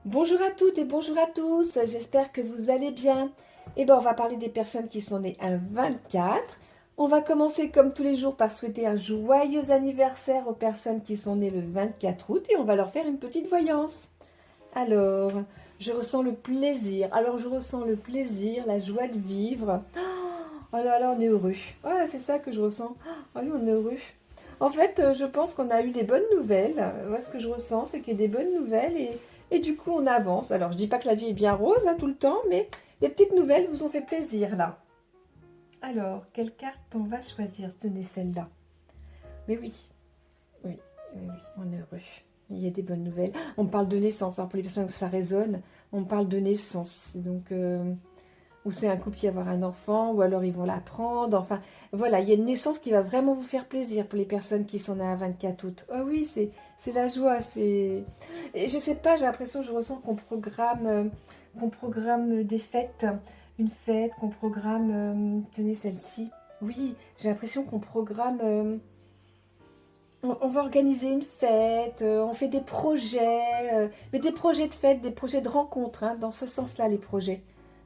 Bonjour à toutes et bonjour à tous, j'espère que vous allez bien. Eh bien, on va parler des personnes qui sont nées un 24. On va commencer comme tous les jours par souhaiter un joyeux anniversaire aux personnes qui sont nées le 24 août et on va leur faire une petite voyance. Alors, je ressens le plaisir. Alors, je ressens le plaisir, la joie de vivre. Oh là là, on est heureux. Ouais, c'est ça que je ressens. Oh oui, on est heureux. En fait, je pense qu'on a eu des bonnes nouvelles. Moi, ce que je ressens, c'est qu'il y a des bonnes nouvelles et du coup, on avance. Alors, je dis pas que la vie est bien rose tout le temps, mais les petites nouvelles vous ont fait plaisir là. Alors, quelle carte on va choisir? Tenez celle-là. Mais oui, oui, oui, oui, on est heureux. Il y a des bonnes nouvelles. On parle de naissance, hein, pour les personnes où ça résonne, on parle de naissance. Donc, ou c'est un couple qui va avoir un enfant, ou alors ils vont l'apprendre. Enfin, voilà, il y a une naissance qui va vraiment vous faire plaisir pour les personnes qui sont nées à 24 août. Oh oui, c'est la joie, c'est... Et je sais pas, j'ai l'impression, je ressens qu'on programme des fêtes, une fête, qu'on programme... tenez, celle-ci. Oui, j'ai l'impression qu'on programme... on va organiser une fête, on fait des projets, mais des projets de fête, des projets de rencontre, hein, dans ce sens-là, les projets.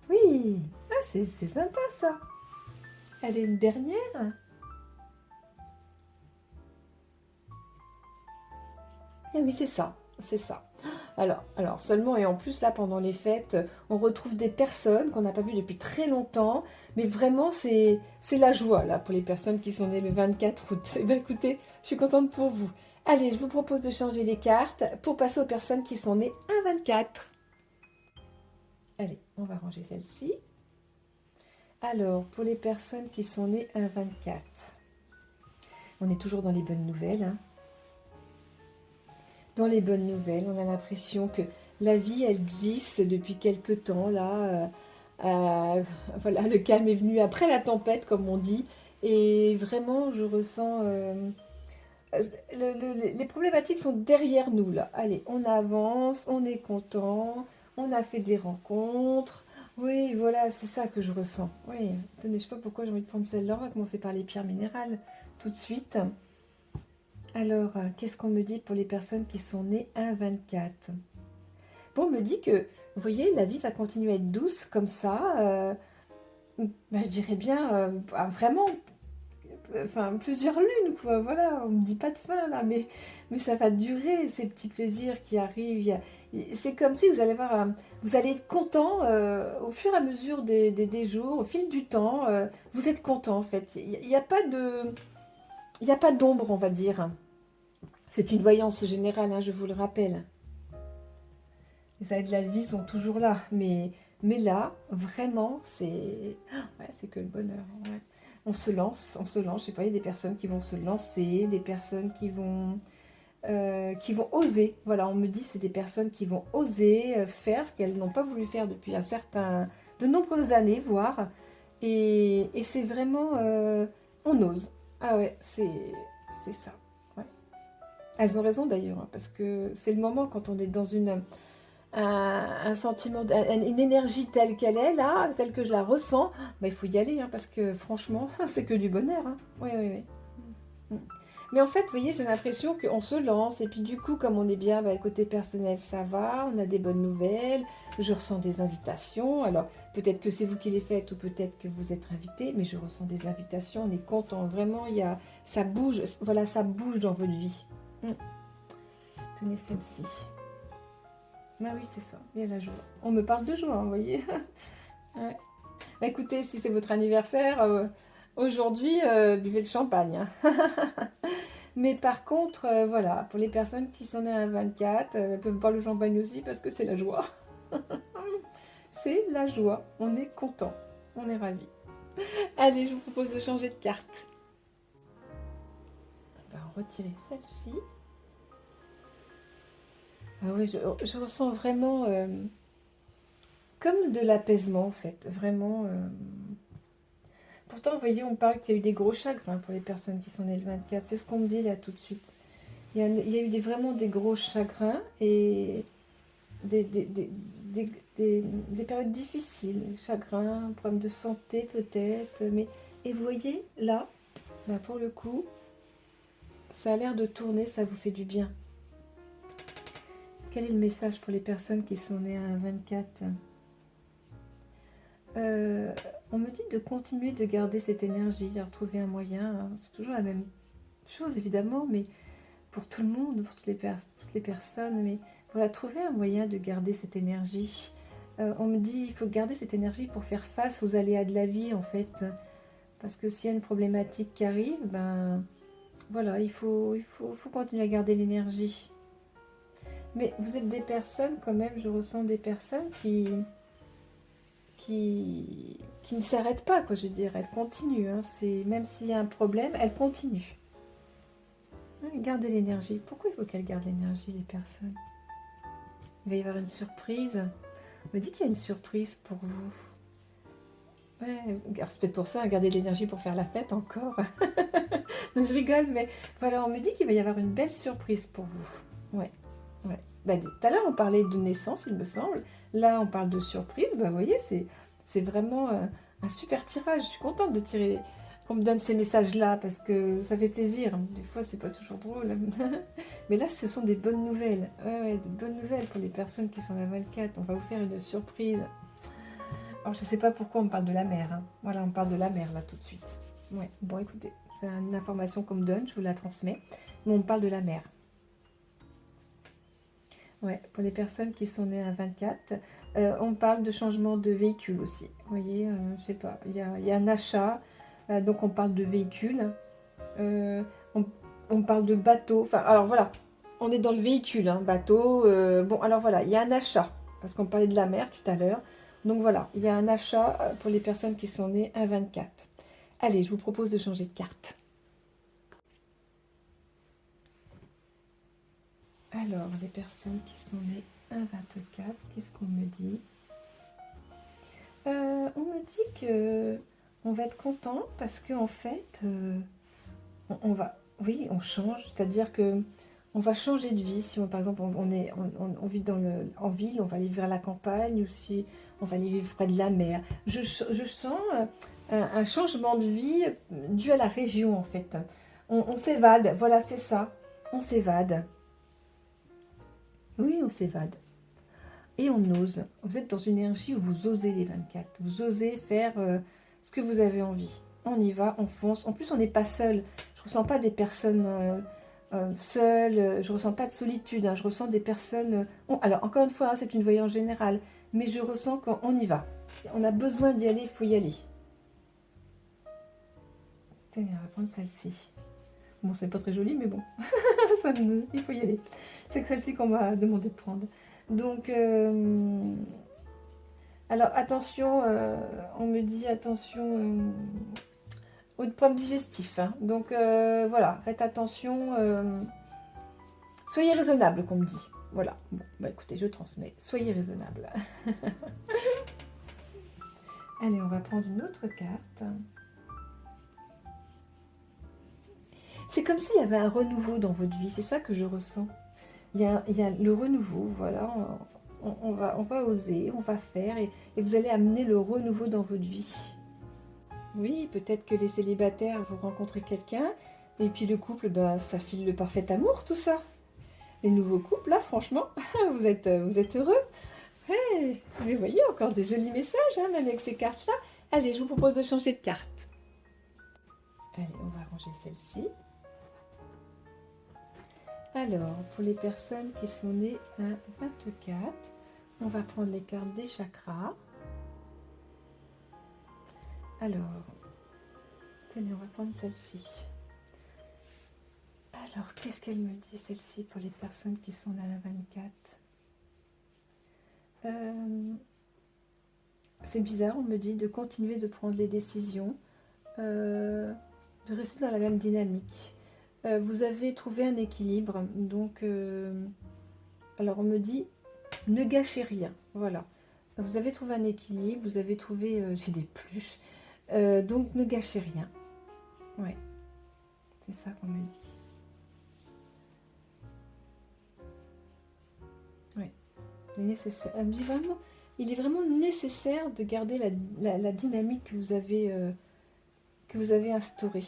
Oui, ah, c'est sympa ça. Allez, une dernière. Ah oui, c'est ça, c'est ça. Alors seulement, et en plus là, pendant les fêtes, on retrouve des personnes qu'on n'a pas vues depuis très longtemps, mais vraiment, c'est la joie là pour les personnes qui sont nées le 24 août. Eh bien écoutez, je suis contente pour vous. Allez, je vous propose de changer les cartes pour passer aux personnes qui sont nées un 24. Allez, on va ranger celle-ci. Alors, pour les personnes qui sont nées un 24, on est toujours dans les bonnes nouvelles, hein. Dans les bonnes nouvelles, on a l'impression que la vie, elle glisse depuis quelque temps, là. Voilà, le calme est venu après la tempête, comme on dit. Et vraiment, je ressens... les problématiques sont derrière nous, là. Allez, on avance, on est content, on a fait des rencontres. Oui, voilà, c'est ça que je ressens. Oui, attendez, je sais pas pourquoi j'ai envie de prendre celle-là. On va commencer par les pierres minérales tout de suite. Alors, qu'est-ce qu'on me dit pour les personnes qui sont nées un 24? Bon, on me dit que, vous voyez, la vie va continuer à être douce comme ça. Ben, je dirais bien, vraiment, enfin, plusieurs lunes, quoi. Voilà, on me dit pas de fin, là, mais ça va durer, ces petits plaisirs qui arrivent. C'est comme si vous allez voir, vous allez être content au fur et à mesure des jours, au fil du temps. Vous êtes content, en fait. Il n'y a pas de... Il n'y a pas d'ombre, on va dire. C'est une voyance générale, hein, je vous le rappelle. Les aléas de la vie sont toujours là, mais là, vraiment, c'est que le bonheur. Ouais. On se lance. Je sais pas, il y a des personnes qui vont se lancer, des personnes qui vont oser. Voilà, on me dit c'est des personnes qui vont oser faire ce qu'elles n'ont pas voulu faire depuis de nombreuses années, voire. Et c'est vraiment, on ose. Ah ouais, c'est ça. Ouais. Elles ont raison d'ailleurs, hein, parce que c'est le moment quand on est dans un sentiment, une énergie telle qu'elle est là, telle que je la ressens, bah, il faut y aller, hein, parce que franchement, c'est que du bonheur. Hein. Oui, oui, oui. Mm. Mais en fait, vous voyez, j'ai l'impression qu'on se lance, et puis du coup, comme on est bien, bah, côté personnel, ça va, on a des bonnes nouvelles, je ressens des invitations, alors peut-être que c'est vous qui les faites, ou peut-être que vous êtes invité, mais je ressens des invitations, on est content, vraiment, ça bouge, voilà, ça bouge dans votre vie. Mm. Tenez celle-ci. Bah oui, c'est ça, il y a la joie. On me parle de joie, hein, vous voyez. Ouais. Bah écoutez, si c'est votre anniversaire, aujourd'hui, buvez le champagne. Hein. Mais par contre, voilà, pour les personnes qui sont nées à 24, elles peuvent boire le champagne aussi parce que c'est la joie. C'est la joie, on est content, on est ravis. Allez, je vous propose de changer de carte. On va en retirer celle-ci. Ah oui, je ressens vraiment comme de l'apaisement en fait, vraiment. Pourtant, vous voyez, on parle qu'il y a eu des gros chagrins pour les personnes qui sont nées le 24. C'est ce qu'on me dit là tout de suite. Il y a eu vraiment des gros chagrins et des, des, des, des périodes difficiles. Chagrins, problèmes de santé peut-être. Mais... Et vous voyez, là, bah, pour le coup, ça a l'air de tourner, ça vous fait du bien. quel est le message pour les personnes qui sont nées à 24? On me dit de continuer de garder cette énergie, à retrouver un moyen. Hein. C'est toujours la même chose, évidemment, mais pour tout le monde, pour toutes les personnes. Mais voilà, trouver un moyen de garder cette énergie. On me dit il faut garder cette énergie pour faire face aux aléas de la vie, en fait. Parce que s'il y a une problématique qui arrive, ben voilà, il faut continuer à garder l'énergie. Mais vous êtes des personnes, quand même, je ressens des personnes qui ne s'arrêtent pas, quoi, je veux dire. Elles continuent, hein, même s'il y a un problème, elles continuent. Hein, gardez l'énergie. Pourquoi il faut qu'elles gardent l'énergie, les personnes? Il va y avoir une surprise. On me dit qu'il y a une surprise pour vous. Ouais, c'est peut-être pour ça, garder de l'énergie pour faire la fête encore. Donc, je rigole, mais voilà, on me dit qu'il va y avoir une belle surprise pour vous. Ouais, ouais. Bah, tout à l'heure, on parlait de naissance, il me semble. Là, on parle de surprise. Bah, vous voyez, c'est vraiment un super tirage. Je suis contente de tirer, qu'on me donne ces messages-là, parce que ça fait plaisir. Des fois, c'est pas toujours drôle. Mais là, ce sont des bonnes nouvelles. Ouais, des bonnes nouvelles pour les personnes qui sont à 24. On va vous faire une surprise. Alors, je ne sais pas pourquoi on parle de la mer. Hein. Voilà, on parle de la mer, là, tout de suite. Ouais, bon, écoutez, c'est une information qu'on me donne, je vous la transmets. Mais on parle de la mer. Ouais, pour les personnes qui sont nées à 24, on parle de changement de véhicule aussi. Vous voyez, je sais pas, il y a un achat, donc on parle de véhicule. Euh, on parle de bateau. Enfin, alors voilà, on est dans le véhicule, hein, bateau. Bon, alors voilà, il y a un achat, parce qu'on parlait de la mer tout à l'heure. Donc voilà, il y a un achat pour les personnes qui sont nées à 24. Allez, je vous propose de changer de carte. Alors, les personnes qui sont nées à 24, qu'est-ce qu'on me dit? On me dit que on va être content parce qu'en fait, on va, oui, on change, c'est-à-dire que on va changer de vie. Si on, par exemple, on vit en ville, on va aller vers la campagne, ou si on va aller vivre près de la mer. Je sens un changement de vie dû à la région, en fait. On s'évade, voilà, c'est ça. On s'évade. Oui, on s'évade. Et on ose. Vous êtes dans une énergie où vous osez les 24. Vous osez faire ce que vous avez envie. On y va, on fonce. En plus, on n'est pas seul. Je ne ressens pas des personnes seules. Je ne ressens pas de solitude. Hein. Je ressens des personnes... alors, encore une fois, hein, c'est une voyance générale. Mais je ressens qu'on y va. On a besoin d'y aller, il faut y aller. Tenez, on va prendre celle-ci. Bon, c'est pas très joli, mais bon. Il faut y aller. C'est que celle-ci qu'on m'a demandé de prendre. Donc, alors attention, on me dit attention aux problèmes digestifs. Hein. Donc voilà, faites attention. Soyez raisonnable, qu'on me dit. Voilà. Bon, bah écoutez, je transmets. Soyez raisonnable. Allez, on va prendre une autre carte. C'est comme s'il y avait un renouveau dans votre vie. C'est ça que je ressens. Il y a le renouveau, voilà. On va oser, on va faire et vous allez amener le renouveau dans votre vie. Oui, peut-être que les célibataires vont rencontrer quelqu'un et puis le couple, bah, ça file le parfait amour, tout ça. Les nouveaux couples, là, franchement, vous êtes heureux. Hey, mais vous voyez, encore des jolis messages, hein, même avec ces cartes-là. Allez, je vous propose de changer de carte. Allez, on va ranger celle-ci. Alors, pour les personnes qui sont nées à 24, on va prendre les cartes des chakras. Alors, tenez, on va prendre celle-ci. Alors, qu'est-ce qu'elle me dit, celle-ci, pour les personnes qui sont nées à 24 C'est bizarre, on me dit de continuer de prendre les décisions, de rester dans la même dynamique. Vous avez trouvé un équilibre, donc, alors on me dit, ne gâchez rien, voilà. Vous avez trouvé un équilibre, vous avez trouvé, j'ai des pluches, donc ne gâchez rien. Ouais, c'est ça qu'on me dit. Ouais, il est nécessaire. Elle me dit vraiment, il est vraiment nécessaire de garder la dynamique que vous avez instaurée.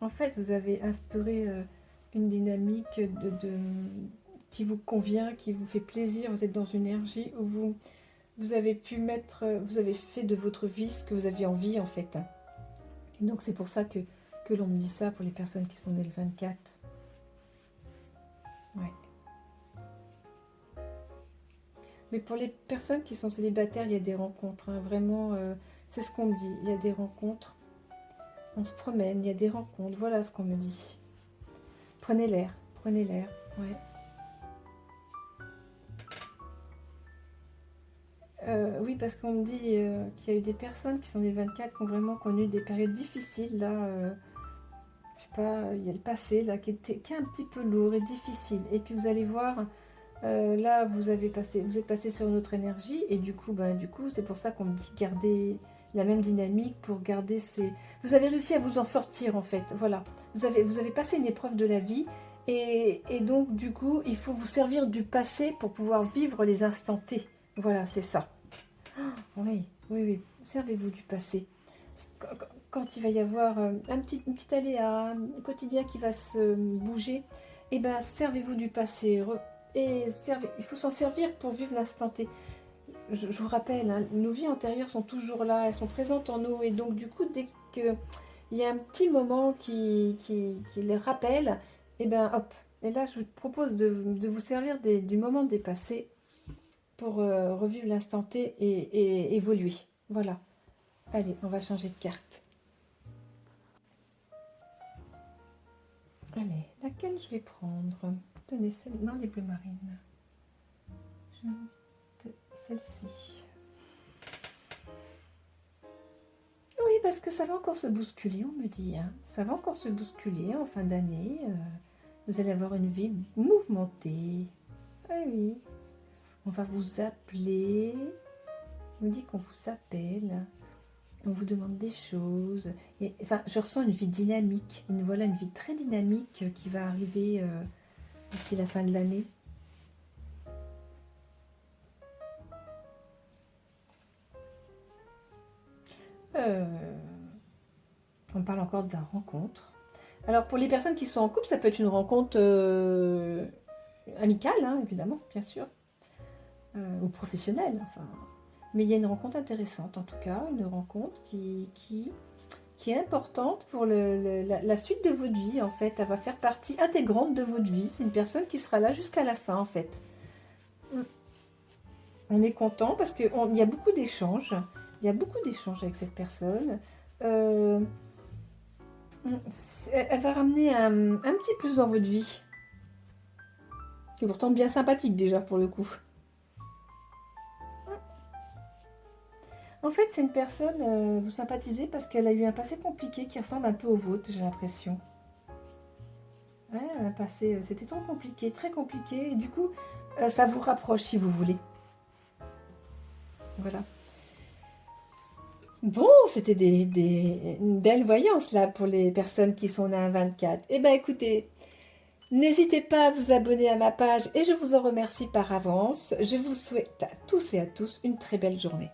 En fait, vous avez instauré une dynamique qui vous convient, qui vous fait plaisir. Vous êtes dans une énergie où vous avez pu mettre, vous avez fait de votre vie ce que vous aviez envie en fait. Et donc c'est pour ça que l'on me dit ça pour les personnes qui sont nées le 24. Ouais. Mais pour les personnes qui sont célibataires, il y a des rencontres. Hein, vraiment, c'est ce qu'on me dit. Il y a des rencontres. On se promène, il y a des rencontres. Voilà ce qu'on me dit. Prenez l'air. Prenez l'air. Ouais. Oui, parce qu'on me dit qu'il y a eu des personnes qui sont des 24 qui ont vraiment connu des périodes difficiles. Là, je sais pas, il y a le passé là qui est un petit peu lourd et difficile. Et puis vous allez voir, là vous êtes passé sur une autre énergie et du coup, c'est pour ça qu'on me dit garder la même dynamique pour garder ces. Vous avez réussi à vous en sortir en fait. Voilà, vous avez passé une épreuve de la vie et donc du coup, il faut vous servir du passé pour pouvoir vivre les instants T. Voilà, c'est ça. Oui, oui, oui. Servez-vous du passé. Quand il va y avoir une petite aléa, un quotidien qui va se bouger, eh ben, servez-vous du passé. Il faut s'en servir pour vivre l'instant T. Je vous rappelle, hein, nos vies antérieures sont toujours là, elles sont présentes en nous. Et donc, du coup, dès qu'il y a un petit moment qui les rappelle, eh ben, hop. Et là, je vous propose de vous servir du moment dépassé pour revivre l'instant T et évoluer. Voilà. Allez, on va changer de carte. Allez, laquelle je vais prendre? Tenez, celle, non, les bleues marines. Celle-ci. Oui, parce que ça va encore se bousculer, on me dit. Hein. Ça va encore se bousculer en fin d'année. Vous allez avoir une vie mouvementée. Ah oui. On va vous appeler. On me dit qu'on vous appelle. On vous demande des choses. Et, enfin, je ressens une vie dynamique. Voilà, une vie très dynamique qui va arriver d'ici la fin de l'année. On parle encore de la rencontre. Alors, pour les personnes qui sont en couple, ça peut être une rencontre amicale, hein, évidemment, bien sûr. Ou professionnelle, enfin. Mais il y a une rencontre intéressante, en tout cas. Une rencontre qui est importante pour la suite de votre vie, en fait. Elle va faire partie intégrante de votre vie. C'est une personne qui sera là jusqu'à la fin, en fait. On est content parce qu'il y a beaucoup d'échanges. Il y a beaucoup d'échanges avec cette personne. Elle va ramener un petit plus dans votre vie. C'est pourtant bien sympathique déjà pour le coup. En fait, c'est une personne, vous sympathisez parce qu'elle a eu un passé compliqué qui ressemble un peu au vôtre, j'ai l'impression. Ouais, un passé, c'était tant compliqué, très compliqué, et du coup, ça vous rapproche si vous voulez. Voilà. Bon, c'était une belle voyance là pour les personnes qui sont nées à 24. Eh bien écoutez, n'hésitez pas à vous abonner à ma page et je vous en remercie par avance. Je vous souhaite à tous et à tous une très belle journée.